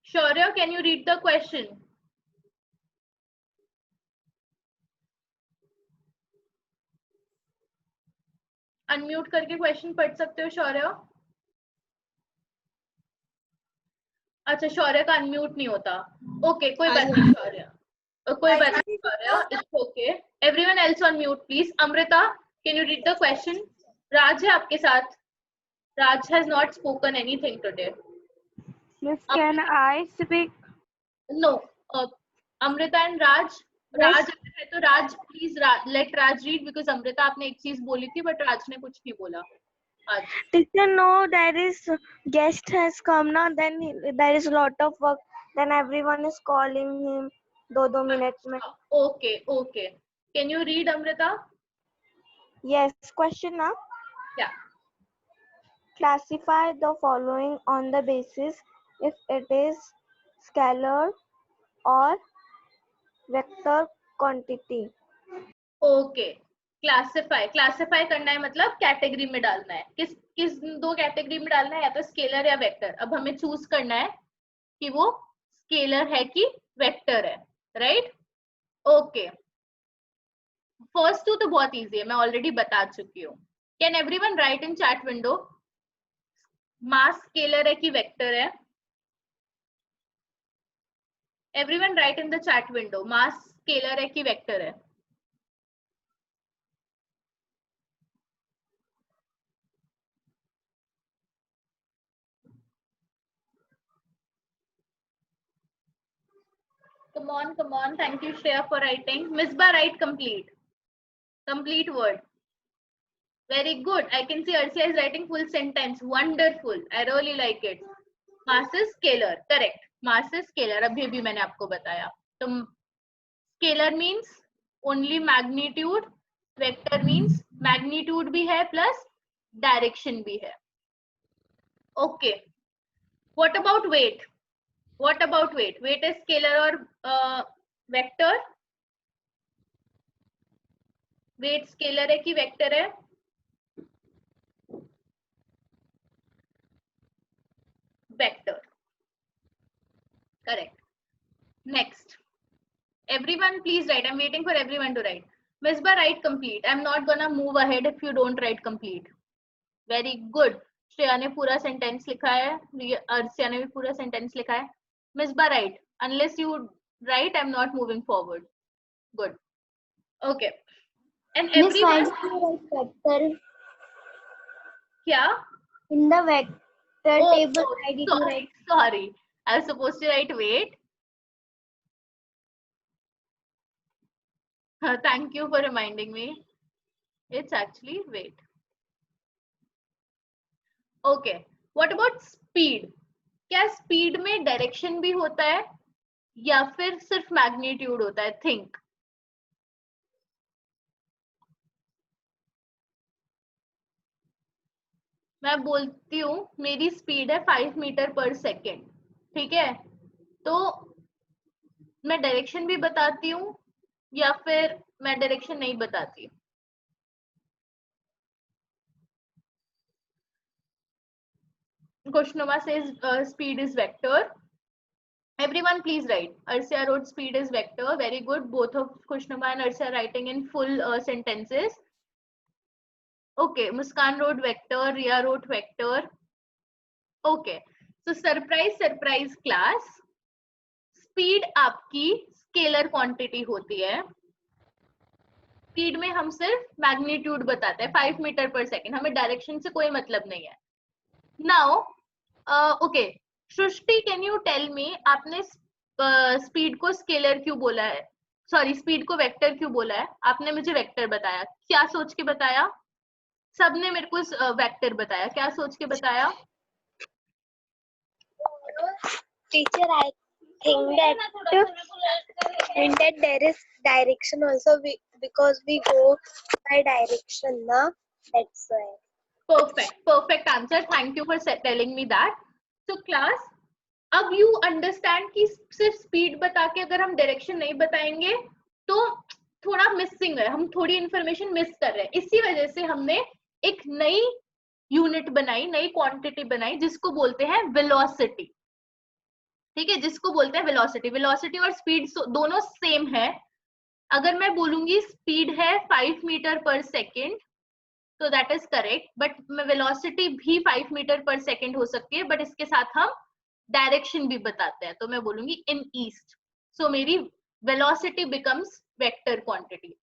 Shaurya, can you read the question? Unmute करके question पढ़ सकते हो शौर्य? अच्छा, शौर्य का unmute नहीं होता। ओके, कोई बात नहीं शौर्य, कोई बात नहीं Shaurya, it's okay. Everyone else on mute please. Amrita, can you read the question? Raj है आपके साथ। Raj has not spoken anything today. Miss, can I speak? No, Amrita and Raj. Raj अगर है तो Raj please let Raj read, because Amrita आपने एक चीज बोली थी बट राज ने कुछ नहीं बोला आज. Teacher, no, there is guest has come now. Then there is lot of work. Then everyone is calling him. 2 minutes में. Okay okay, can you read Amrita? Yes. Question now. या. Classify the following on the basis if it is scalar or vector quantity. Okay, classify करना है मतलब category में डालना है. किस दो कैटेगरी में डालना है, या तो स्केलर या वेक्टर. अब हमें चूज करना है कि वो स्केलर है कि वेक्टर है, राइट? ओके, फर्स्ट टू तो बहुत इजी है, मैं ऑलरेडी बता चुकी हूँ. Can everyone right in chat window mass scalar है कि वेक्टर है? Everyone right in the chat window mass scalar है कि वेक्टर है? Come on. Thank you, Shreya, for writing. Misbah, write complete. Complete word. Very good. I can see Arsia is writing full sentence. Wonderful. I really like it. Mass is scalar. Correct. Mass is scalar. अभी भी मैंने आपको बताया. तो scalar means only magnitude. Vector means magnitude भी है plus direction भी है. Okay. What about weight? What about weight? Weight is scalar or vector? Weight scalar है कि vector है? Vector. Correct. Next. Everyone please write. I'm waiting for everyone to write. Misbah, write complete. I'm not gonna move ahead if you don't write complete. Very good. Shreya ने पूरा sentence लिखा है, अर्सिया ने भी पूरा सेंटेंस लिखा है. Misbah, write. Unless you write, I'm not moving forward. Good. Okay. And everyone. Vector. क्या? In the vector table, I did sorry, write. sorry. I was supposed to write weight. Thank you for reminding me. It's actually weight. Okay. What about speed? क्या speed में direction भी होता है या फिर सिर्फ magnitude होता है? थिंक. मैं बोलती हूँ मेरी स्पीड है 5 मीटर पर सेकेंड, ठीक है? तो मैं डायरेक्शन भी बताती हूँ या फिर मैं डायरेक्शन नहीं बताती? Kushnoma says speed is vector. Everyone please write. Arsia wrote speed is vector. Very good. Both of Kushnoma and Arsia writing in full sentences. Okay. Muskan wrote vector. Ria wrote vector. Okay. So surprise class. Speed आपकी scalar quantity होती है. Speed में हम सिर्फ magnitude बताते हैं 5 metre पर second. हमें डायरेक्शन से कोई मतलब नहीं है. Now okay, Srishti can you tell me, आपने स्पीड को स्केलर क्यों बोला है, सॉरी स्पीड को वेक्टर क्यों बोला है? आपने मुझे वेक्टर बताया, क्या सोच के बताया? सबने मेरे को वेक्टर बताया, क्या सोच के बताया? Teacher, I think that there is direction also because we go by direction, na? That's why. Perfect answer. Thank you for telling me that. So class, अब you understand कि सिर्फ स्पीड बता के अगर हम डायरेक्शन नहीं बताएंगे तो थोड़ा मिसिंग है, हम थोड़ी इंफॉर्मेशन मिस कर रहे हैं. इसी वजह से हमने एक नई यूनिट बनाई, नई क्वांटिटी बनाई जिसको बोलते हैं वेलोसिटी. ठीक है, जिसको बोलते हैं वेलोसिटी. वेलोसिटी और स्पीड दोनों सेम है. अगर मैं बोलूंगी स्पीड है 5 मीटर पर सेकेंड तो that is correct, but velocity भी 5 मीटर पर सेकेंड हो सकती है, बट इसके साथ हम डायरेक्शन भी बताते हैं. तो मैं बोलूंगी इन ईस्ट. सो मेरी वेलोसिटी बिकम्स वेक्टर क्वांटिटी.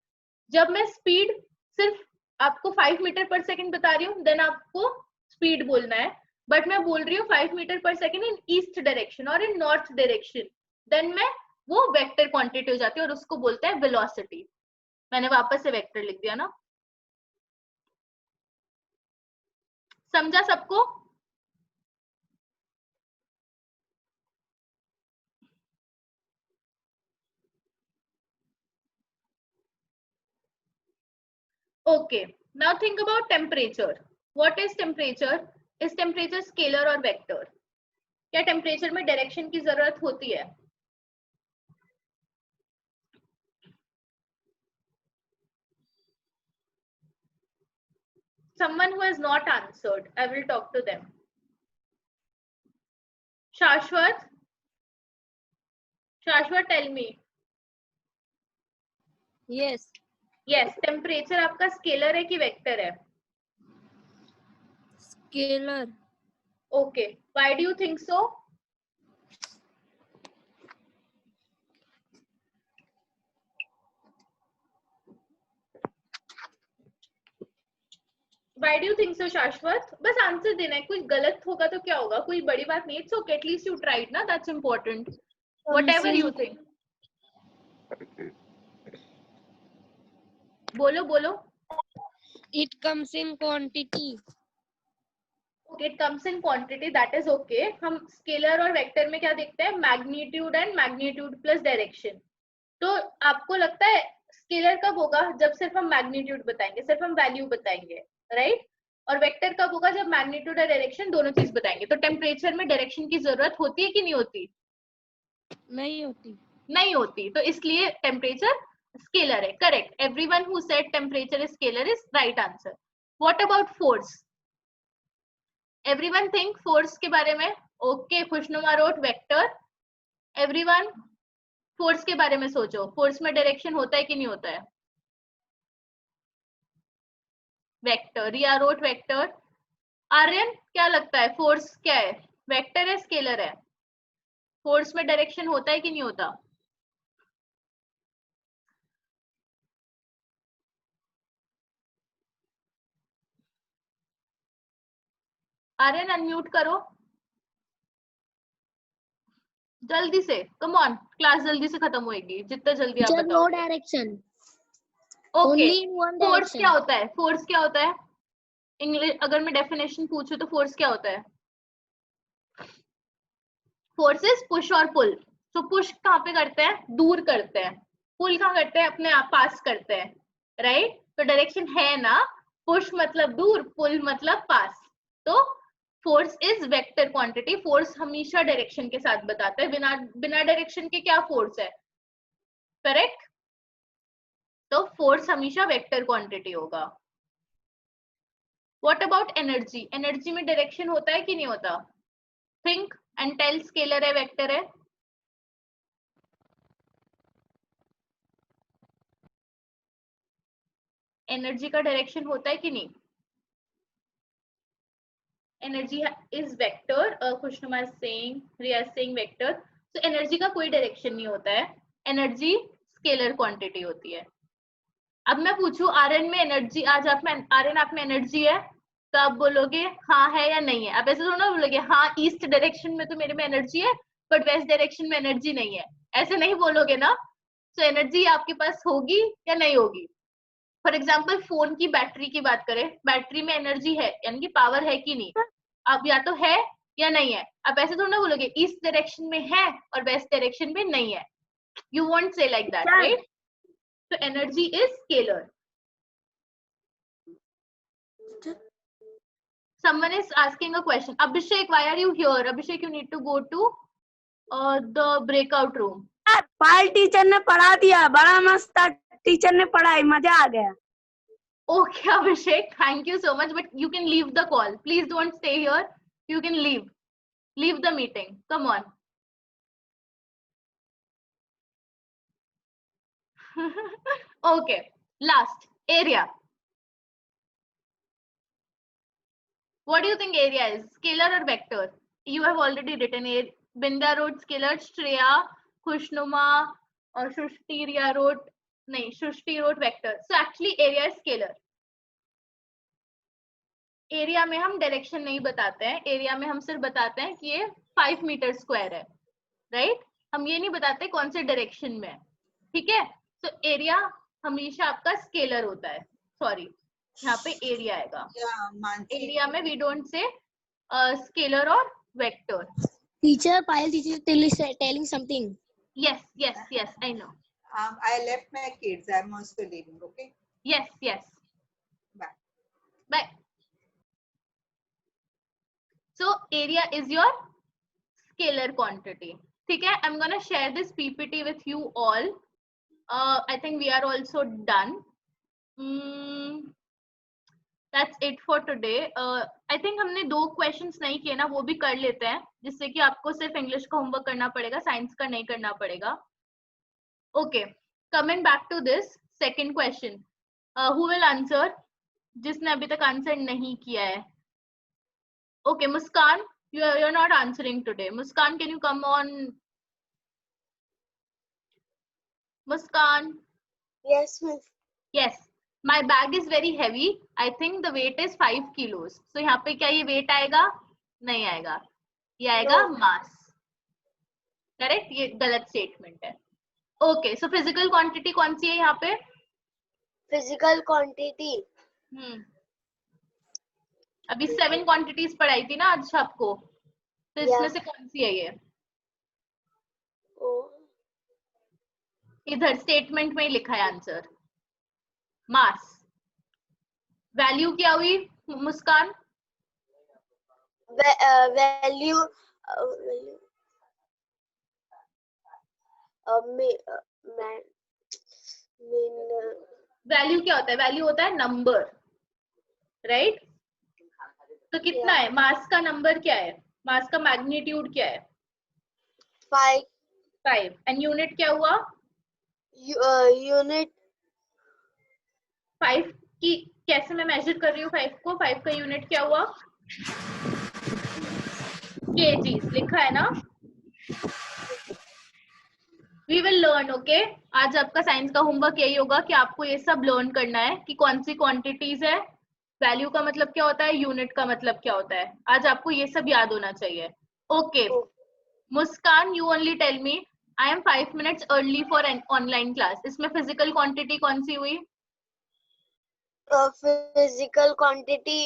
जब मैं स्पीड सिर्फ आपको 5 मीटर पर सेकेंड बता रही हूँ, देन आपको स्पीड बोलना है. बट मैं बोल रही हूँ 5 मीटर पर सेकेंड इन ईस्ट डायरेक्शन और इन नॉर्थ डायरेक्शन, देन मैं वो वेक्टर क्वांटिटी हो जाती है और उसको बोलते हैं वेलोसिटी। मैंने वापस से वेक्टर लिख दिया ना, समझा सबको? Okay, now think about temperature. What is temperature? Is temperature scalar or vector? क्या टेम्परेचर में डायरेक्शन की जरूरत होती है? Someone who has not answered, I will talk to them. Shashwat, tell me. Yes. Yes, temperature आपका scalar है कि vector है? Scalar. Okay, why do you think so? Why do you think so, शाश्वत? बस आंसर देना है, कोई गलत होगा तो क्या होगा, कोई बड़ी बात नहीं। It's okay, at least you tried ना, that's important. Whatever you think. बोलो। It comes in quantity. Okay, it comes in quantity, that is okay. हम स्केलर और वेक्टर में क्या देखते हैं? Magnitude and magnitude plus direction. तो आपको लगता है स्केलर कब होगा? जब सिर्फ हम मैग्नीट्यूड बताएंगे, सिर्फ हम वैल्यू बताएंगे, राइट? और वेक्टर कब होगा? जब मैग्नीट्यूड और डायरेक्शन दोनों चीज बताएंगे। तो टेम्परेचर में डायरेक्शन की जरूरत होती है कि नहीं होती? नहीं होती। तो इसलिए टेम्परेचर स्केलर है। Correct, everyone who said temperature is scalar is right answer. What about force? Everyone think force के बारे में? ओके, खुशनुमा रोट वेक्टर। एवरीवन फोर्स के बारे में सोचो, फोर्स में डायरेक्शन होता है कि नहीं होता है? वेक्टर। रिया रोट वेक्टर। आर्यन क्या लगता है, फोर्स क्या है? वेक्टर है स्केलर है? फोर्स में डायरेक्शन होता है कि नहीं होता? आर्यन अनम्यूट करो जल्दी से, कम ऑन, क्लास जल्दी से खत्म होएगी, जितना जल्दी आप Just no बताओगे। direction. Okay, Only in one force direction. क्या होता है? फोर्स क्या होता है इंग्लिश? अगर मैं डेफिनेशन पूछूं तो फोर्स क्या होता है? फोर्स इज पुश और पुल। तो पुश कहाँ पे करते हैं? दूर करते हैं। पुल कहाँ करते हैं? अपने आप पास करते हैं, राइट? तो डायरेक्शन है ना, पुश मतलब दूर, पुल मतलब पास। तो force is vector quantity. Force हमेशा डायरेक्शन के साथ बताता है, बिना डायरेक्शन के क्या फोर्स है? करेक्ट? तो फोर्स हमेशा वेक्टर क्वांटिटी होगा। What about energy? एनर्जी में डायरेक्शन होता है कि नहीं होता? थिंक एंड टेल, स्केलर है वेक्टर है? एनर्जी का डायरेक्शन होता है कि नहीं? Energy is vector. Khushnuma is saying, Riya is saying vector. तो एनर्जी का कोई डायरेक्शन नहीं होता है, एनर्जी स्केलर क्वांटिटी होती है। अब मैं पूछूं आर्यन में एनर्जी, आज आप में आर्यन आप में एनर्जी है, तो आप बोलोगे हाँ है या नहीं है? आप ऐसे थोड़ा ना बोलोगे हाँ ईस्ट डायरेक्शन में तो मेरे में एनर्जी है बट वेस्ट डायरेक्शन में एनर्जी नहीं है, ऐसे नहीं बोलोगे ना। तो एनर्जी आपके पास होगी या नहीं होगी? फॉर एग्जाम्पल फोन की बैटरी की बात करें, बैटरी में एनर्जी है यानी कि पावर है कि नहीं? अब या तो है या नहीं है। आप ऐसे थोड़ा ना बोलोगे ईस्ट डायरेक्शन में है और वेस्ट डायरेक्शन में नहीं है। You won't say like that, right? So energy is scalar. Someone is asking a question. Abhishek, why are you here? Abhishek, you need to go to the breakout room. Pal teacher ने पढ़ा दिया, बड़ा मस्त teacher ने पढ़ाई, मजा आ गया। Okay, Abhishek, thank you so much. But you can leave the call. Please don't stay here. You can leave. Leave the meeting. Come on. Okay. Last, area. What do you think area is? Scalar or vector? You have already written it. Binda wrote scalar, Shreya, Khushnuma, or Shushti wrote, nahin, Shushti wrote vector. So actually area is scalar. Area में हम direction नहीं बताते हैं, area में हम सिर्फ बताते हैं कि ये 5 मीटर स्क्वायर है, राइट? हम ये नहीं बताते कौन से डायरेक्शन में है, ठीक है? तो एरिया हमेशा आपका स्केलर होता है, सॉरी यहाँ पे एरिया आएगा। एरिया में वी डोंट से स्केलर और vector. Teacher, Payal teacher telling something. Yes, yes, yes, I know. I left my kids. I'm also leaving. Okay. Yes, yes. Bye. Bye. So area is your scalar quantity. ठीक है? I'm gonna share this PPT with you all. I think we are also done. That's it for today. I think हमने 2 questions नहीं किए ना, वो भी कर लेते हैं, जिससे कि आपको सिर्फ इंग्लिश का होमवर्क करना पड़ेगा, साइंस का नहीं करना पड़ेगा। Okay, coming back to this second question. Who will answer? जिसने अभी तक आंसर नहीं किया है। Okay, Muskan, you're not answering today. Muskan, can you come on? Muskan. Yes, miss. Yes. My bag is very heavy. I think the weight is 5 kilos. So यहाँ पे क्या ये weight आएगा? नहीं आएगा। ये आएगा mass. Correct? ये गलत statement है। Okay. So physical quantity कौन सी है यहाँ पे? Physical quantity. अभी 7 quantities पढ़ाई थी ना आज आपको, तो इसमें से कौन सी है ये? इधर स्टेटमेंट में ही लिखा है आंसर, मास। वैल्यू क्या हुई मुस्कान? Value. वैल्यू क्या होता है? वैल्यू होता है नंबर, राइट? तो कितना है मास का नंबर? क्या है मास का मैग्नीट्यूड? क्या है? 5। एंड यूनिट क्या हुआ? Unit 5 की कैसे मैं मेजर कर रही हूँ 5 को? 5 का यूनिट क्या हुआ? kgs लिखा है ना? We will learn. ओके, आज आपका साइंस का होमवर्क यही होगा कि आपको ये सब लर्न करना है कि कौन सी क्वांटिटीज है, वैल्यू का मतलब क्या होता है, यूनिट का मतलब क्या होता है। आज आपको ये सब याद होना चाहिए। Okay Muskan, you only tell me, I am 5 minutes early for an online class. इसमें फिजिकल क्वांटिटी कौन सी हुई? physical quantity.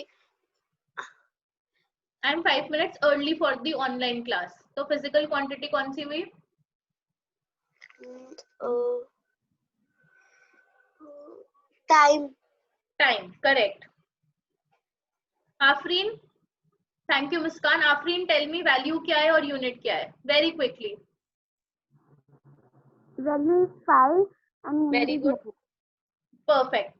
I am 5 minutes early for the online class, तो फिजिकल क्वांटिटी कौन सी हुई? Time. Correct. Afreen, thank you Muskan. Afreen, tell me value क्या है और यूनिट क्या है? Very quickly. Value is 5 and Very good. Perfect.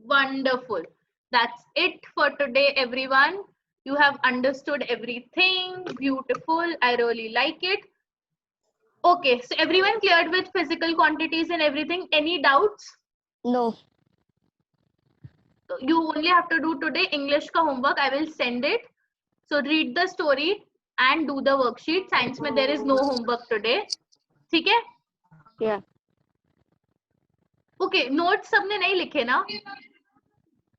Wonderful. That's it for today, everyone. You have understood everything. Beautiful. I really like it. Okay, so everyone cleared with physical quantities and everything. Any doubts? No. So you only have to do today English ka homework. I will send it. So read the story and do the worksheet. Science mein there is no homework today. ठीक है? Yeah. Okay, notes सबने नहीं लिखे ना?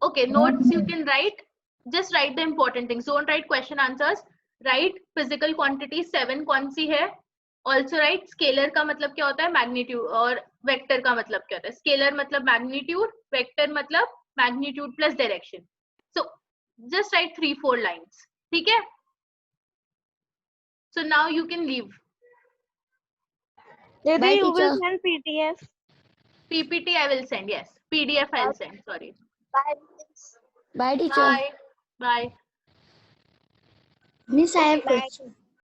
Okay, notes you can write. Just write the important things. Don't write question answers. Write physical quantity 7 कौन सी है? Also write scalar का मतलब क्या होता है, magnitude, और vector का मतलब क्या होता है? Scalar मतलब magnitude, vector मतलब magnitude plus direction. So just write 3-4 lines. ठीक है? So now you can leave. Didi, Bye, you will teacher. send PDF. PPT I will send. Yes, PDF I'll send. Sorry. Bye. Bye, teacher. Bye. Bye. Miss, I have question.